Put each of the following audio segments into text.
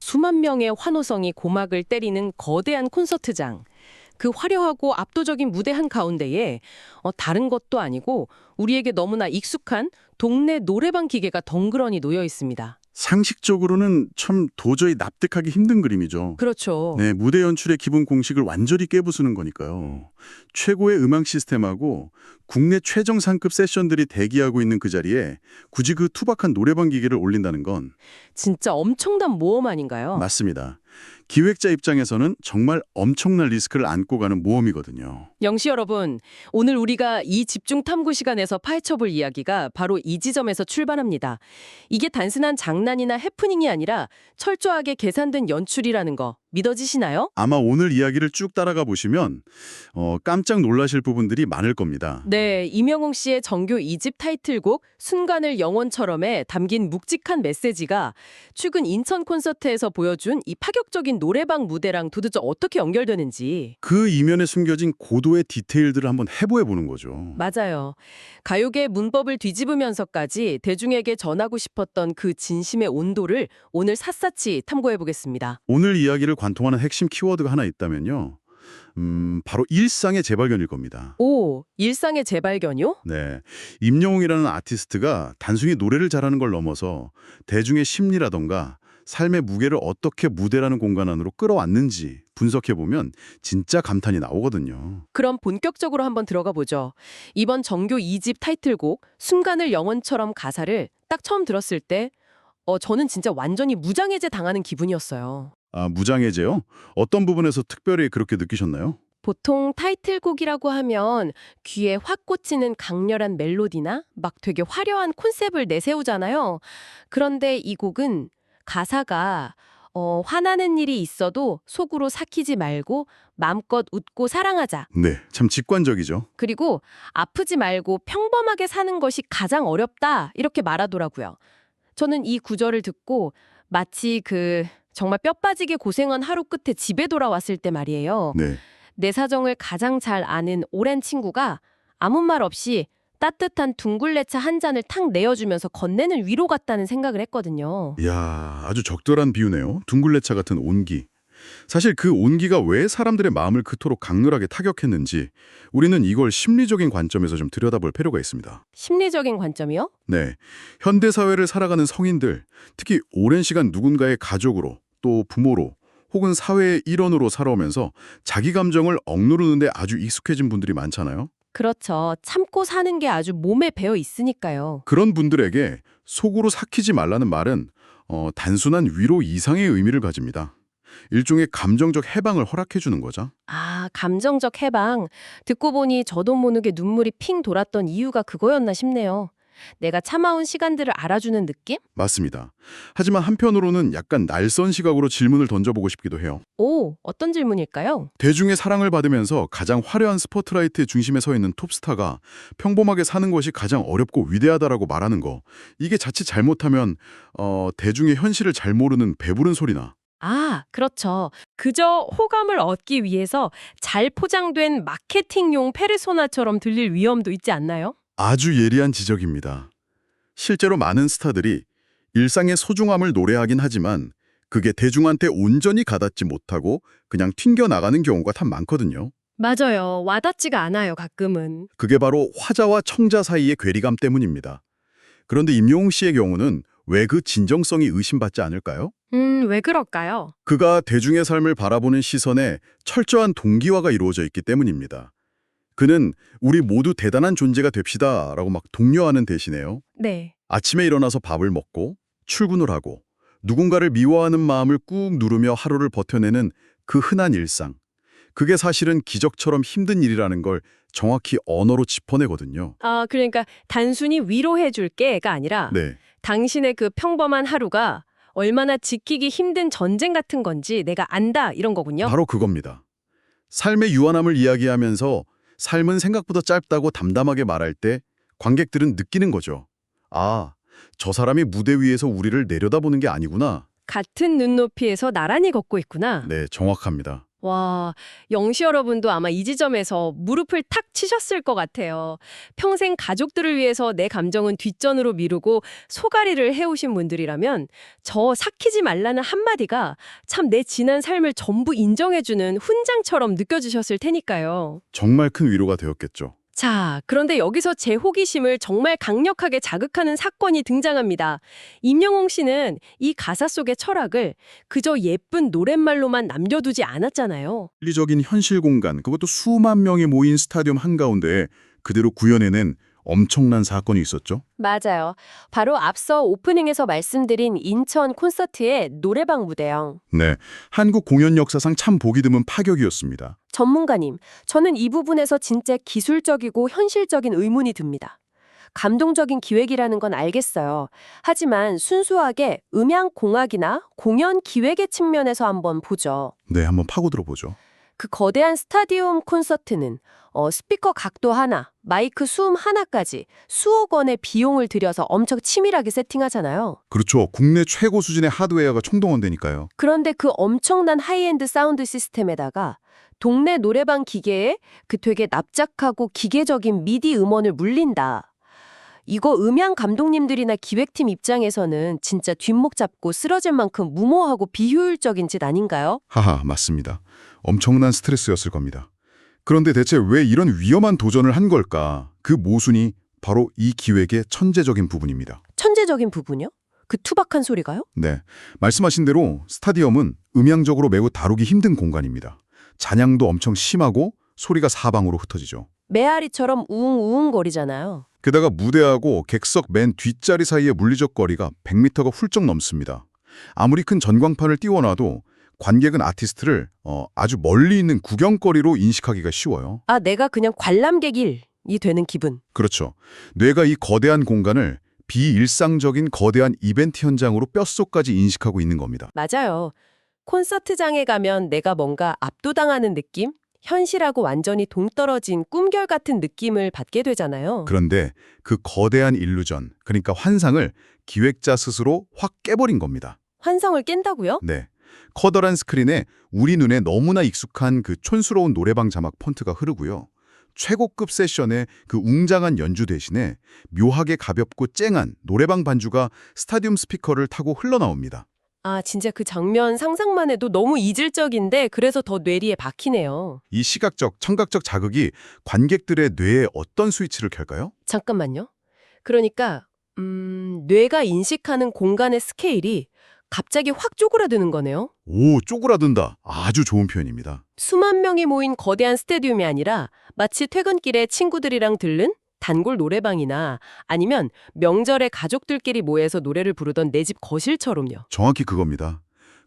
수만 명의 환호성이 고막을 때리는 거대한 콘서트장. 그 화려하고 압도적인 무대 한가운데에 다른 것도 아니고 우리에게 너무나 익숙한 동네 노래방 기계가 덩그러니 놓여 있습니다. 상식적으로는 참 도저히 납득하기 힘든 그림이죠. 그렇죠. 네, 무대 연출의 기본 공식을 완전히 깨부수는 거니까요. 최고의 음향 시스템하고 국내 최정상급 세션들이 대기하고 있는 그 자리에 굳이 그 투박한 노래방 기계를 올린다는 건 진짜 엄청난 모험 아닌가요? 맞습니다. 기획자 입장에서는 정말 엄청난 리스크를 안고 가는 모험이거든요. 영시 여러분, 오늘 우리가 이 집중 탐구 시간에서 파헤쳐볼 이야기가 바로 이 지점에서 출발합니다. 이게 단순한 장난이나 해프닝이 아니라 철저하게 계산된 연출이라는 거 믿어지시나요? 아마 오늘 이야기를 쭉 따라가 보시면 깜짝 놀라실 부분들이 많을 겁니다. 네, 이명웅 씨의 정교 2집 타이틀곡 순간을 영원처럼에 담긴 묵직한 메시지가 최근 인천 콘서트에서 보여준 이 파격적인 노래방 무대랑 도대체 어떻게 연결되는지. 그 이면에 숨겨진 고도의 디테일들을 한번 해부해 보는 거죠. 맞아요. 가요계 문법을 뒤집으면서까지 대중에게 전하고 싶었던 그 진심의 온도를 오늘 샅샅이 탐구해 보겠습니다. 오늘 이야기를 관통하는 핵심 키워드가 하나 있다면요. 바로 일상의 재발견일 겁니다. 오, 일상의 재발견이요? 네, 임영웅이라는 아티스트가 단순히 노래를 잘하는 걸 넘어서 대중의 심리라던가 삶의 무게를 어떻게 무대라는 공간 안으로 끌어왔는지 분석해보면 진짜 감탄이 나오거든요. 그럼 본격적으로 한번 들어가 보죠. 이번 정교 2집 타이틀곡 순간을 영원처럼 가사를 딱 처음 들었을 때 저는 진짜 완전히 무장해제 당하는 기분이었어요. 아, 무장해제요? 어떤 부분에서 특별히 그렇게 느끼셨나요? 보통 타이틀곡이라고 하면 귀에 확 꽂히는 강렬한 멜로디나 막 되게 화려한 콘셉트를 내세우잖아요. 그런데 이 곡은 가사가 화나는 일이 있어도 속으로 삭히지 말고 마음껏 웃고 사랑하자. 네, 참 직관적이죠. 그리고 아프지 말고 평범하게 사는 것이 가장 어렵다. 이렇게 말하더라고요. 저는 이 구절을 듣고 마치 정말 뼈 빠지게 고생한 하루 끝에 집에 돌아왔을 때 말이에요. 네. 내 사정을 가장 잘 아는 오랜 친구가 아무 말 없이 따뜻한 둥글레차 한 잔을 탁 내어주면서 건네는 위로 같다는 생각을 했거든요. 이야, 아주 적절한 비유네요. 둥글레차 같은 온기. 사실 그 온기가 왜 사람들의 마음을 그토록 강렬하게 타격했는지 우리는 이걸 심리적인 관점에서 좀 들여다볼 필요가 있습니다. 심리적인 관점이요? 네, 현대 사회를 살아가는 성인들, 특히 오랜 시간 누군가의 가족으로 또 부모로 혹은 사회의 일원으로 살아오면서 자기 감정을 억누르는 데 아주 익숙해진 분들이 많잖아요. 그렇죠. 참고 사는 게 아주 몸에 배어 있으니까요. 그런 분들에게 속으로 삭히지 말라는 말은 단순한 위로 이상의 의미를 가집니다. 일종의 감정적 해방을 허락해 주는 거죠. 아, 감정적 해방. 듣고 보니 저도 모르게 눈물이 핑 돌았던 이유가 그거였나 싶네요. 내가 참아온 시간들을 알아주는 느낌? 맞습니다. 하지만 한편으로는 약간 낯선 시각으로 질문을 던져보고 싶기도 해요. 오, 어떤 질문일까요? 대중의 사랑을 받으면서 가장 화려한 스포트라이트의 중심에 서 있는 톱스타가 평범하게 사는 것이 가장 어렵고 위대하다라고 말하는 거. 이게 자칫 잘못하면 대중의 현실을 잘 모르는 배부른 소리나 아, 그렇죠. 그저 호감을 얻기 위해서 잘 포장된 마케팅용 페르소나처럼 들릴 위험도 있지 않나요? 아주 예리한 지적입니다. 실제로 많은 스타들이 일상의 소중함을 노래하긴 하지만 그게 대중한테 온전히 가닿지 못하고 그냥 튕겨나가는 경우가 참 많거든요. 맞아요. 와닿지가 않아요, 가끔은. 그게 바로 화자와 청자 사이의 괴리감 때문입니다. 그런데 임영웅 씨의 경우는 왜 그 진정성이 의심받지 않을까요? 왜 그럴까요? 그가 대중의 삶을 바라보는 시선에 철저한 동기화가 이루어져 있기 때문입니다. 그는 우리 모두 대단한 존재가 됩시다라고 막 독려하는 대신에요. 네. 아침에 일어나서 밥을 먹고 출근을 하고 누군가를 미워하는 마음을 꾹 누르며 하루를 버텨내는 그 흔한 일상. 그게 사실은 기적처럼 힘든 일이라는 걸 정확히 언어로 짚어내거든요. 아, 그러니까 단순히 위로해 줄게가 아니라 네, 당신의 그 평범한 하루가 얼마나 지키기 힘든 전쟁 같은 건지 내가 안다 이런 거군요. 바로 그겁니다. 삶의 유한함을 이야기하면서 삶은 생각보다 짧다고 담담하게 말할 때 관객들은 느끼는 거죠. 아, 저 사람이 무대 위에서 우리를 내려다보는 게 아니구나. 같은 눈높이에서 나란히 걷고 있구나. 네, 정확합니다. 와, 영시 여러분도 아마 이 지점에서 무릎을 탁 치셨을 것 같아요. 평생 가족들을 위해서 내 감정은 뒷전으로 미루고 소가리를 해오신 분들이라면 저 삭히지 말라는 한마디가 참 내 지난 삶을 전부 인정해주는 훈장처럼 느껴지셨을 테니까요. 정말 큰 위로가 되었겠죠. 자, 그런데 여기서 제 호기심을 정말 강력하게 자극하는 사건이 등장합니다. 임영웅 씨는 이 가사 속의 철학을 그저 예쁜 노랫말로만 남겨두지 않았잖아요. 물리적인 현실 공간, 그것도 수만 명이 모인 스타디움 한가운데에 그대로 구현해낸 엄청난 사건이 있었죠. 맞아요. 바로 앞서 오프닝에서 말씀드린 인천 콘서트의 노래방 무대요. 네, 한국 공연 역사상 참 보기 드문 파격이었습니다. 전문가님, 저는 이 부분에서 진짜 기술적이고 현실적인 의문이 듭니다. 감동적인 기획이라는 건 알겠어요. 하지만 순수하게 음향공학이나 공연 기획의 측면에서 한번 보죠. 네, 한번 파고들어 보죠. 그 거대한 스타디움 콘서트는 스피커 각도 하나, 마이크 수음 하나까지 수억 원의 비용을 들여서 엄청 치밀하게 세팅하잖아요. 그렇죠. 국내 최고 수준의 하드웨어가 총동원되니까요. 그런데 그 엄청난 하이엔드 사운드 시스템에다가 동네 노래방 기계에 그 되게 납작하고 기계적인 미디 음원을 물린다. 이거 음향 감독님들이나 기획팀 입장에서는 진짜 뒷목 잡고 쓰러질 만큼 무모하고 비효율적인 짓 아닌가요? 하하, 맞습니다. 엄청난 스트레스였을 겁니다. 그런데 대체 왜 이런 위험한 도전을 한 걸까? 그 모순이 바로 이 기획의 천재적인 부분입니다. 천재적인 부분이요? 그 투박한 소리가요? 네, 말씀하신 대로 스타디움은 음향적으로 매우 다루기 힘든 공간입니다. 잔향도 엄청 심하고 소리가 사방으로 흩어지죠. 메아리처럼 우웅우웅 거리잖아요. 게다가 무대하고 객석 맨 뒷자리 사이의 물리적 거리가 100m가 훌쩍 넘습니다. 아무리 큰 전광판을 띄워놔도 관객은 아티스트를 아주 멀리 있는 구경거리로 인식하기가 쉬워요. 아, 내가 그냥 관람객이 되는 기분. 그렇죠. 뇌가 이 거대한 공간을 비일상적인 거대한 이벤트 현장으로 뼛속까지 인식하고 있는 겁니다. 맞아요. 콘서트장에 가면 내가 뭔가 압도당하는 느낌? 현실하고 완전히 동떨어진 꿈결 같은 느낌을 받게 되잖아요. 그런데 그 거대한 일루전, 그러니까 환상을 기획자 스스로 확 깨버린 겁니다. 환상을 깬다고요? 네. 커다란 스크린에 우리 눈에 너무나 익숙한 그 촌스러운 노래방 자막 폰트가 흐르고요. 최고급 세션의 그 웅장한 연주 대신에 묘하게 가볍고 쨍한 노래방 반주가 스타디움 스피커를 타고 흘러나옵니다. 아, 진짜 그 장면 상상만 해도 너무 이질적인데 그래서 더 뇌리에 박히네요. 이 시각적, 청각적 자극이 관객들의 뇌에 어떤 스위치를 켤까요? 잠깐만요. 그러니까 뇌가 인식하는 공간의 스케일이 갑자기 확 쪼그라드는 거네요. 오, 쪼그라든다. 아주 좋은 표현입니다. 수만 명이 모인 거대한 스타디움이 아니라 마치 퇴근길에 친구들이랑 들른 단골 노래방이나 아니면 명절에 가족들끼리 모여서 노래를 부르던 내 집 거실처럼요. 정확히 그겁니다.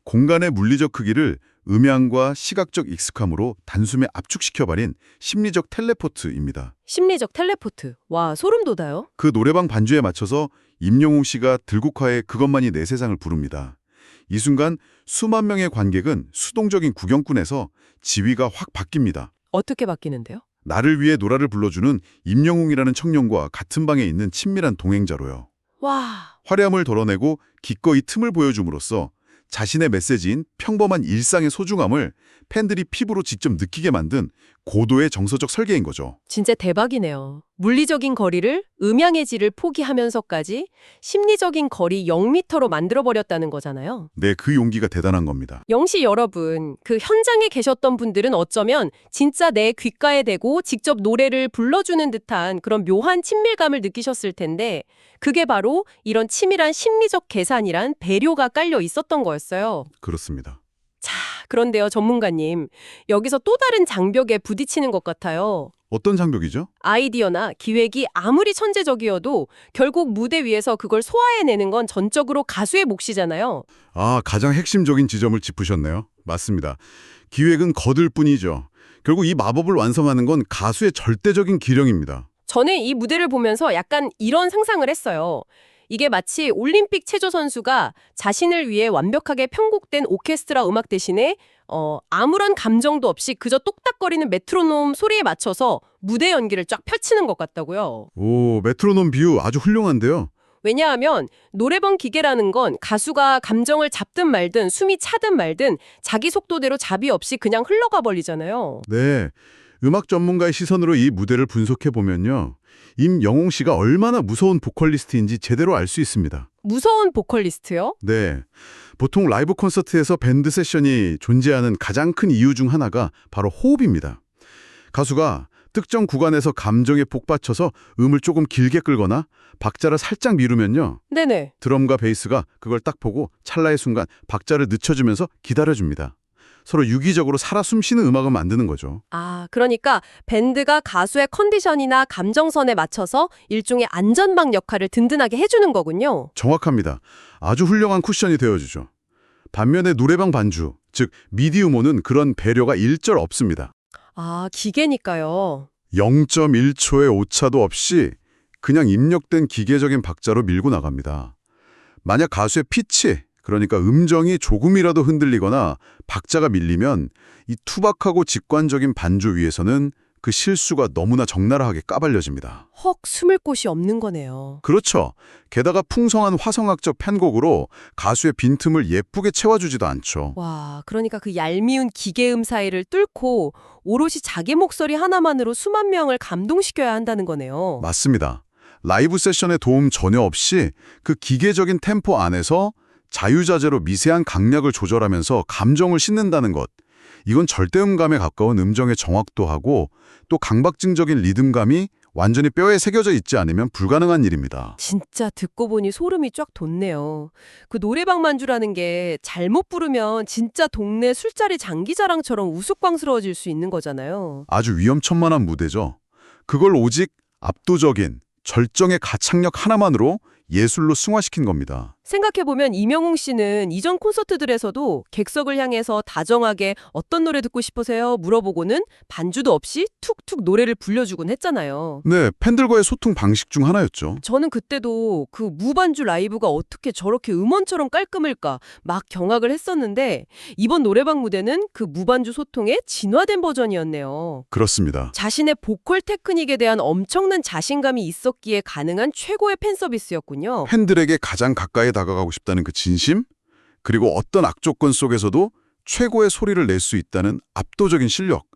공간의 물리적 크기를 음향과 시각적 익숙함으로 단숨에 압축시켜버린 심리적 텔레포트입니다. 심리적 텔레포트. 와, 소름 돋아요. 그 노래방 반주에 맞춰서 임영웅 씨가 들국화에 그것만이 내 세상을 부릅니다. 이 순간 수만 명의 관객은 수동적인 구경꾼에서 지위가 확 바뀝니다. 어떻게 바뀌는데요? 나를 위해 노래를 불러주는 임영웅이라는 청년과 같은 방에 있는 친밀한 동행자로요. 와, 화려함을 덜어내고 기꺼이 틈을 보여줌으로써 자신의 메시지인 평범한 일상의 소중함을 팬들이 피부로 직접 느끼게 만든 고도의 정서적 설계인 거죠. 진짜 대박이네요. 물리적인 거리를 음향의 질을 포기하면서까지 심리적인 거리 0m로 만들어버렸다는 거잖아요. 네, 그 용기가 대단한 겁니다. 영시 여러분, 그 현장에 계셨던 분들은 어쩌면 진짜 내 귓가에 대고 직접 노래를 불러주는 듯한 그런 묘한 친밀감을 느끼셨을 텐데 그게 바로 이런 치밀한 심리적 계산이란 배려가 깔려 있었던 거였어요. 그렇습니다. 자, 그런데요, 전문가님. 여기서 또 다른 장벽에 부딪히는 것 같아요. 어떤 장벽이죠? 아이디어나 기획이 아무리 천재적이어도 결국 무대 위에서 그걸 소화해내는 건 전적으로 가수의 몫이잖아요. 아, 가장 핵심적인 지점을 짚으셨네요. 맞습니다. 기획은 거들 뿐이죠. 결국 이 마법을 완성하는 건 가수의 절대적인 기량입니다. 저는 이 무대를 보면서 약간 이런 상상을 했어요. 이게 마치 올림픽 체조 선수가 자신을 위해 완벽하게 편곡된 오케스트라 음악 대신에 아무런 감정도 없이 그저 똑딱거리는 메트로놈 소리에 맞춰서 무대 연기를 쫙 펼치는 것 같다고요. 오, 메트로놈 비유 아주 훌륭한데요. 왜냐하면 노래방 기계라는 건 가수가 감정을 잡든 말든 숨이 차든 말든 자기 속도대로 자비 없이 그냥 흘러가 버리잖아요. 네, 음악 전문가의 시선으로 이 무대를 분석해 보면요. 임영웅 씨가 얼마나 무서운 보컬리스트인지 제대로 알 수 있습니다. 무서운 보컬리스트요? 네, 보통 라이브 콘서트에서 밴드 세션이 존재하는 가장 큰 이유 중 하나가 바로 호흡입니다. 가수가 특정 구간에서 감정에 복받쳐서 음을 조금 길게 끌거나 박자를 살짝 미루면요. 네네. 드럼과 베이스가 그걸 딱 보고 찰나의 순간 박자를 늦춰주면서 기다려줍니다. 서로 유기적으로 살아 숨쉬는 음악을 만드는 거죠. 아, 그러니까 밴드가 가수의 컨디션이나 감정선에 맞춰서 일종의 안전망 역할을 든든하게 해주는 거군요. 정확합니다. 아주 훌륭한 쿠션이 되어주죠. 반면에 노래방 반주, 즉 미디 음원은 그런 배려가 일절 없습니다. 아, 기계니까요. 0.1초의 오차도 없이 그냥 입력된 기계적인 박자로 밀고 나갑니다. 만약 가수의 피치, 그러니까 음정이 조금이라도 흔들리거나 박자가 밀리면 이 투박하고 직관적인 반주 위에서는 그 실수가 너무나 적나라하게 까발려집니다. 헉, 숨을 곳이 없는 거네요. 그렇죠. 게다가 풍성한 화성학적 편곡으로 가수의 빈틈을 예쁘게 채워주지도 않죠. 와, 그러니까 그 얄미운 기계음 사이를 뚫고 오롯이 자기 목소리 하나만으로 수만 명을 감동시켜야 한다는 거네요. 맞습니다. 라이브 세션의 도움 전혀 없이 그 기계적인 템포 안에서 자유자재로 미세한 강약을 조절하면서 감정을 싣는다는 것. 이건 절대음감에 가까운 음정의 정확도하고 또 강박증적인 리듬감이 완전히 뼈에 새겨져 있지 않으면 불가능한 일입니다. 진짜 듣고 보니 소름이 쫙 돋네요. 그 노래방 만주라는 게 잘못 부르면 진짜 동네 술자리 장기자랑처럼 우스꽝스러워질 수 있는 거잖아요. 아주 위험천만한 무대죠. 그걸 오직 압도적인 절정의 가창력 하나만으로 예술로 승화시킨 겁니다. 생각해보면 이명웅 씨는 이전 콘서트들에서도 객석을 향해서 다정하게 어떤 노래 듣고 싶으세요? 물어보고는 반주도 없이 툭툭 노래를 불려주곤 했잖아요. 네, 팬들과의 소통 방식 중 하나였죠. 저는 그때도 그 무반주 라이브가 어떻게 저렇게 음원처럼 깔끔할까 막 경악을 했었는데 이번 노래방 무대는 그 무반주 소통의 진화된 버전이었네요. 그렇습니다. 자신의 보컬 테크닉에 대한 엄청난 자신감이 있었기에 가능한 최고의 팬 서비스였군요. 팬들에게 가장 가까이 다가가고 싶다는 그 진심, 그리고 어떤 악조건 속에서도 최고의 소리를 낼 수 있다는 압도적인 실력,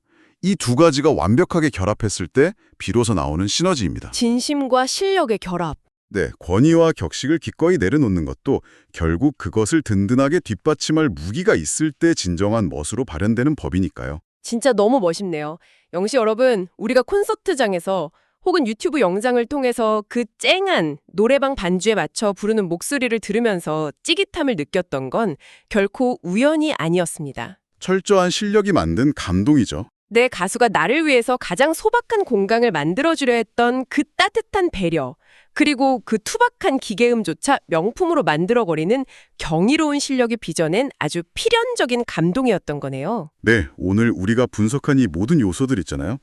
이 두 가지가 완벽하게 결합했을 때 비로소 나오는 시너지입니다. 진심과 실력의 결합. 네, 권위와 격식을 기꺼이 내려놓는 것도 결국 그것을 든든하게 뒷받침할 무기가 있을 때 진정한 멋으로 발현되는 법이니까요. 진짜 너무 멋있네요. 영시 여러분, 우리가 콘서트장에서 혹은 유튜브 영상을 통해서 그 쨍한 노래방 반주에 맞춰 부르는 목소리를 들으면서 찌깃함을 느꼈던 건 결코 우연이 아니었습니다. 철저한 실력이 만든 감동이죠. 내 가수가 나를 위해서 가장 소박한 공간을 만들어주려 했던 그 따뜻한 배려, 그리고 그 투박한 기계음조차 명품으로 만들어버리는 경이로운 실력이 빚어낸 아주 필연적인 감동이었던 거네요. 네, 오늘 우리가 분석한 이 모든 요소들 있잖아요.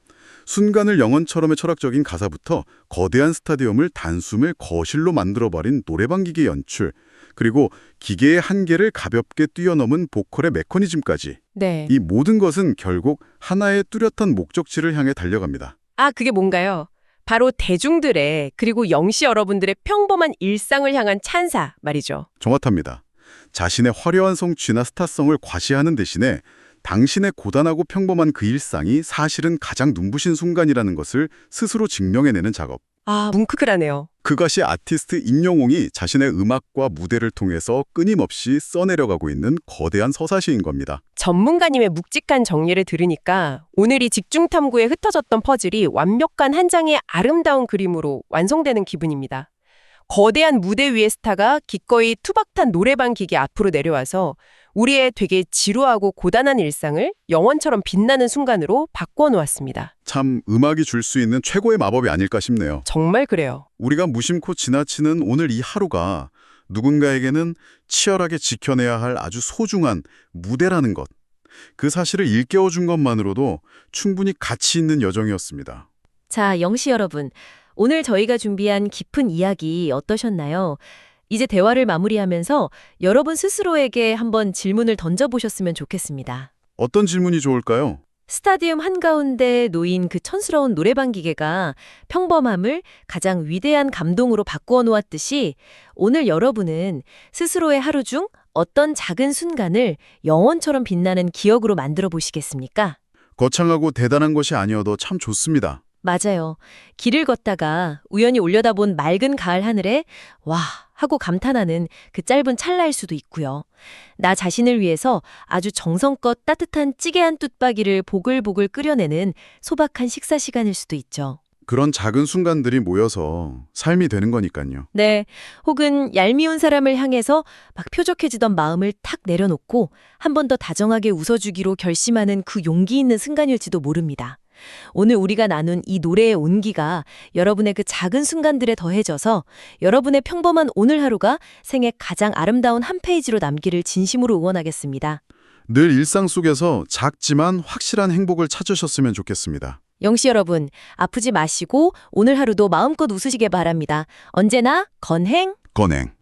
순간을 영원처럼의 철학적인 가사부터 거대한 스타디움을 단숨에 거실로 만들어버린 노래방 기계 연출, 그리고 기계의 한계를 가볍게 뛰어넘은 보컬의 메커니즘까지. 네. 이 모든 것은 결국 하나의 뚜렷한 목적지를 향해 달려갑니다. 아, 그게 뭔가요? 바로 대중들의 그리고 영시 여러분들의 평범한 일상을 향한 찬사 말이죠. 정확합니다. 자신의 화려한 성취나 스타성을 과시하는 대신에 당신의 고단하고 평범한 그 일상이 사실은 가장 눈부신 순간이라는 것을 스스로 증명해내는 작업. 아, 뭉클하네요. 그것이 아티스트 임영웅이 자신의 음악과 무대를 통해서 끊임없이 써내려가고 있는 거대한 서사시인 겁니다. 전문가님의 묵직한 정리를 들으니까 오늘 이 직중탐구에 흩어졌던 퍼즐이 완벽한 한 장의 아름다운 그림으로 완성되는 기분입니다. 거대한 무대 위의 스타가 기꺼이 투박한 노래방 기계 앞으로 내려와서 우리의 되게 지루하고 고단한 일상을 영원처럼 빛나는 순간으로 바꿔 놓았습니다. 참 음악이 줄 수 있는 최고의 마법이 아닐까 싶네요. 정말 그래요. 우리가 무심코 지나치는 오늘 이 하루가 누군가에게는 치열하게 지켜내야 할 아주 소중한 무대라는 것. 그 사실을 일깨워준 것만으로도 충분히 가치 있는 여정이었습니다. 자, 영시 여러분. 오늘 저희가 준비한 깊은 이야기 어떠셨나요? 이제 대화를 마무리하면서 여러분 스스로에게 한번 질문을 던져보셨으면 좋겠습니다. 어떤 질문이 좋을까요? 스타디움 한가운데 놓인 그 촌스러운 노래방 기계가 평범함을 가장 위대한 감동으로 바꾸어 놓았듯이 오늘 여러분은 스스로의 하루 중 어떤 작은 순간을 영원처럼 빛나는 기억으로 만들어 보시겠습니까? 거창하고 대단한 것이 아니어도 참 좋습니다. 맞아요. 길을 걷다가 우연히 올려다본 맑은 가을 하늘에 와 하고 감탄하는 그 짧은 찰나일 수도 있고요. 나 자신을 위해서 아주 정성껏 따뜻한 찌개 한 뚝박이를 보글보글 끓여내는 소박한 식사 시간일 수도 있죠. 그런 작은 순간들이 모여서 삶이 되는 거니까요. 네, 혹은 얄미운 사람을 향해서 막 표적해지던 마음을 탁 내려놓고 한 번 더 다정하게 웃어주기로 결심하는 그 용기 있는 순간일지도 모릅니다. 오늘 우리가 나눈 이 노래의 온기가 여러분의 그 작은 순간들에 더해져서 여러분의 평범한 오늘 하루가 생애 가장 아름다운 한 페이지로 남기를 진심으로 응원하겠습니다. 늘 일상 속에서 작지만 확실한 행복을 찾으셨으면 좋겠습니다. 영씨 여러분, 아프지 마시고 오늘 하루도 마음껏 웃으시길 바랍니다. 언제나 건행! 건행.